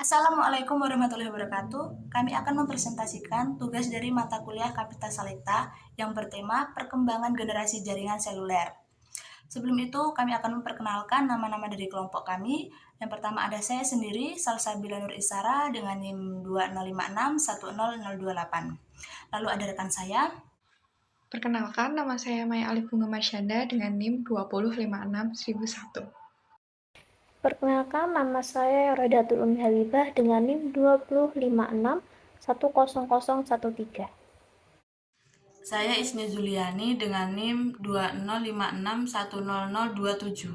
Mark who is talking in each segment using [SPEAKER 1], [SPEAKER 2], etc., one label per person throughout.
[SPEAKER 1] Assalamualaikum warahmatullahi wabarakatuh. Kami akan mempresentasikan tugas dari mata kuliah Kapita Salita yang bertema perkembangan generasi jaringan seluler. Sebelum itu, kami akan memperkenalkan nama-nama dari kelompok kami. Yang pertama ada saya sendiri, Salsabila Nur Isara dengan NIM 2056100028. Lalu ada rekan saya.
[SPEAKER 2] Perkenalkan, nama saya Maya Alif Bunga Masyanda dengan NIM 2056001.
[SPEAKER 3] Perkenalkan, nama saya Rodatul Umi Habibah dengan NIM 205610013.
[SPEAKER 1] Saya Ismi Zuliani dengan NIM 2056100027.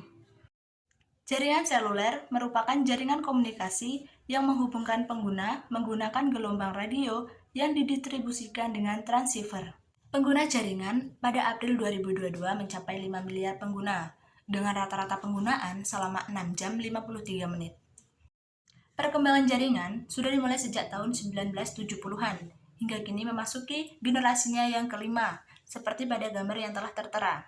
[SPEAKER 1] Jaringan seluler merupakan jaringan komunikasi yang menghubungkan pengguna menggunakan gelombang radio yang didistribusikan dengan transceiver. Pengguna jaringan pada April 2022 mencapai 5 miliar pengguna, dengan rata-rata penggunaan selama 6 jam 53 menit. Perkembangan jaringan sudah dimulai sejak tahun 1970-an, hingga kini memasuki generasinya yang kelima, seperti pada gambar yang telah tertera.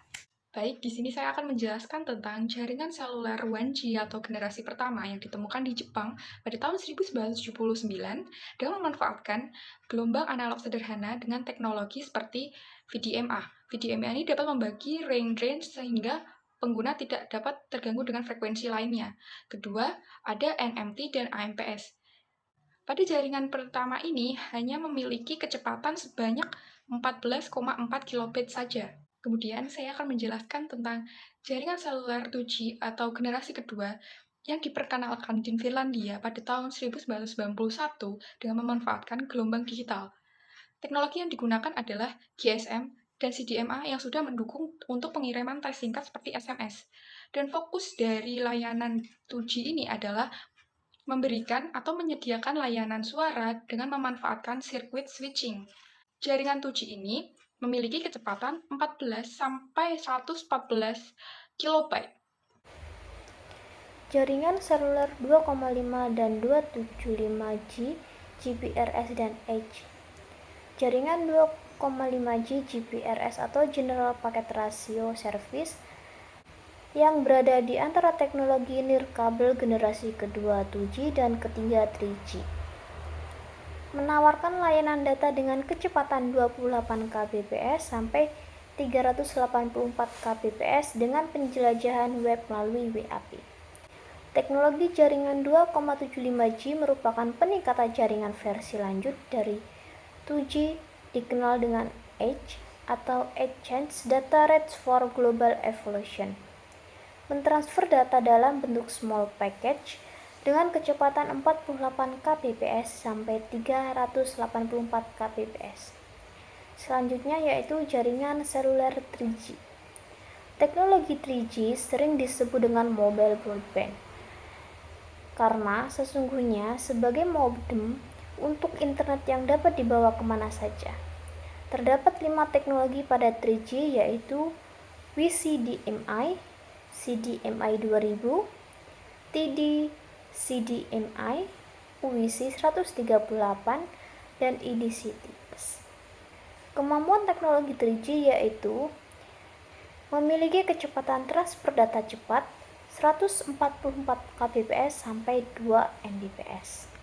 [SPEAKER 2] Baik, di sini saya akan menjelaskan tentang jaringan seluler 1G atau generasi pertama yang ditemukan di Jepang pada tahun 1979 dengan memanfaatkan gelombang analog sederhana dengan teknologi seperti VDMA. VDMA ini dapat membagi range sehingga pengguna tidak dapat terganggu dengan frekuensi lainnya. Kedua, ada NMT dan AMPS. Pada jaringan pertama ini hanya memiliki kecepatan sebanyak 14,4 kilobit saja. Kemudian saya akan menjelaskan tentang jaringan seluler 2G atau generasi kedua yang diperkenalkan di Finlandia pada tahun 1991 dengan memanfaatkan gelombang digital. Teknologi yang digunakan adalah GSM dan CDMA yang sudah mendukung untuk pengiriman teks singkat seperti SMS. Dan fokus dari layanan 2G ini adalah memberikan atau menyediakan layanan suara dengan memanfaatkan sirkuit switching. Jaringan 2G ini memiliki kecepatan 14 sampai 114 kilobyte.
[SPEAKER 3] Jaringan seluler 2,5 dan 275G, GPRS dan Edge. Jaringan 2,5G GPRS atau General Packet Ratio Service yang berada di antara teknologi nirkabel generasi kedua 2G dan ketiga 3G. Menawarkan layanan data dengan kecepatan 28 kbps sampai 384 kbps dengan penjelajahan web melalui WAP. Teknologi jaringan 2,75G merupakan peningkatan jaringan versi lanjut dari 2G, dikenal dengan Edge atau Exchange Data Rates for Global Evolution. Mentransfer data dalam bentuk small package dengan kecepatan 48 kbps sampai 384 kbps. Selanjutnya yaitu jaringan seluler 3G. Teknologi 3G sering disebut dengan mobile broadband karena sesungguhnya sebagai modem untuk internet yang dapat dibawa kemana saja. Terdapat 5 teknologi pada 3G yaitu WCDMI, CDMI 2000, TD-CDMI, UWC 138, dan EDCT. Kemampuan teknologi 3G yaitu memiliki kecepatan transfer data cepat 144 kbps sampai 2 Mbps.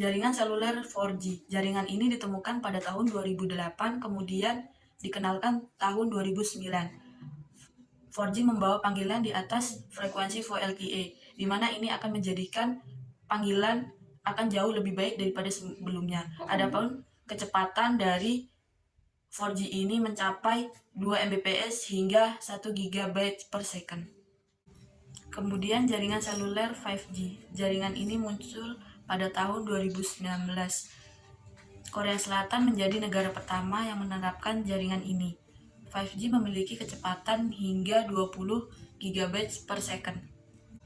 [SPEAKER 1] Jaringan seluler 4G. Jaringan ini ditemukan pada tahun 2008, kemudian dikenalkan tahun 2009. 4G membawa panggilan di atas frekuensi VLTE, di mana ini akan menjadikan panggilan akan jauh lebih baik daripada sebelumnya. Adapun kecepatan dari 4G ini mencapai 2 Mbps hingga 1 GB per second. Kemudian jaringan seluler 5G. Jaringan ini muncul pada tahun 2019. Korea Selatan menjadi negara pertama yang menerapkan jaringan ini. 5G memiliki kecepatan hingga 20 GB per second.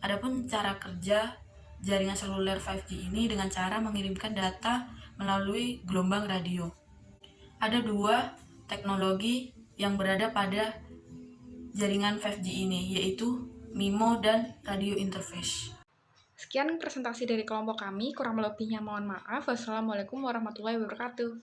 [SPEAKER 1] Adapun cara kerja jaringan seluler 5G ini dengan cara mengirimkan data melalui gelombang radio. Ada 2 teknologi yang berada pada jaringan 5G ini, yaitu MIMO dan radio interface.
[SPEAKER 2] Sekian presentasi dari kelompok kami, kurang lebihnya mohon maaf. Wassalamualaikum warahmatullahi wabarakatuh.